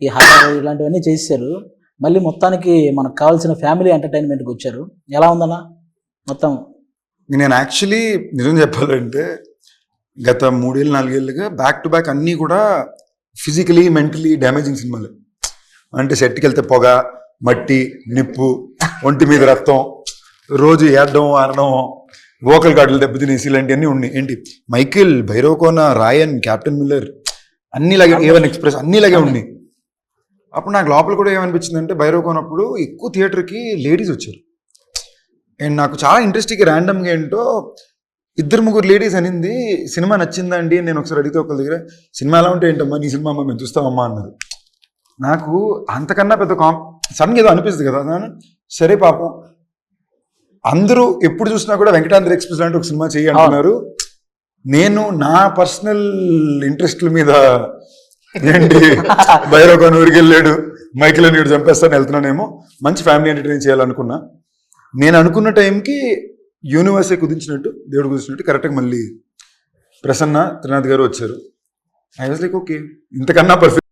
ఈ హారర్ ఇలాంటివన్నీ చేశారు. మళ్ళీ మొత్తానికి మనకు కావాల్సిన ఫ్యామిలీ ఎంటర్టైన్మెంట్కి వచ్చారు. ఎలా ఉందన్నా మొత్తం? నేను యాక్చువల్లీ నిజం చెప్పాలంటే గత 3 ఏళ్ళు 4 ఏళ్ళుగా బ్యాక్ టు బ్యాక్ అన్నీ కూడా ఫిజికలీ మెంటలీ డ్యామేజింగ్ సినిమాలు. అంటే సెట్కి వెళ్తే పొగ, మట్టి, నిప్పు, ఒంటి మీద రక్తం, రోజు ఏడడం ఆడడం, వోకల్ గార్డులు దెబ్బతినేసి ఇలాంటివన్నీ ఉన్నాయి. ఏంటి మైకిల్, భైరవకోన, రాయన్, క్యాప్టెన్ మిల్లర్ అన్నిలాగే, ఏవన్ ఎక్స్ప్రెస్ అన్నిలాగే ఉన్నాయి. అప్పుడు నాకు లోపల కూడా ఏమనిపించింది అంటే భైరవకోనప్పుడు ఎక్కువ థియేటర్కి లేడీస్ వచ్చారు. అండ్ నాకు చాలా ఇంట్రెస్టింగ్ ర్యాండమ్గా ఏంటో 2-3 లేడీస్ అనింది సినిమా నచ్చిందండి. నేను ఒకసారి అడిగితే ఒకరి దగ్గర సినిమా ఎలా ఉంటే ఏంటమ్మా నీ సినిమా అమ్మా మేము చూస్తామమ్మా అన్నారు. నాకు అంతకన్నా పెద్ద సడన్గా ఏదో అనిపిస్తుంది కదా. సరే పాపం అందరూ ఎప్పుడు చూసినా కూడా వెంకటాద్రి ఎక్స్ప్రెస్ లాంటి ఒక సినిమా చేయి అంటున్నారు. నేను నా పర్సనల్ ఇంట్రెస్ట్ల మీద ఏంటి భైరవకోన ఊరికి వెళ్ళాడు, మైకిల్ అని చంపేస్తాను వెళ్తున్నానేమో, మంచి ఫ్యామిలీ ఎంటర్టైన్ చేయాలనుకున్నా. నేను అనుకున్న టైంకి యూనివర్సే కుదించినట్టు, దేవుడు కుదించినట్టు కరెక్ట్గా మళ్ళీ ప్రసన్న త్రినాథ్ గారు వచ్చారు. ఐ వాజ్ లైక్ ఓకే, ఇంతకన్నా పర్ఫెక్ట్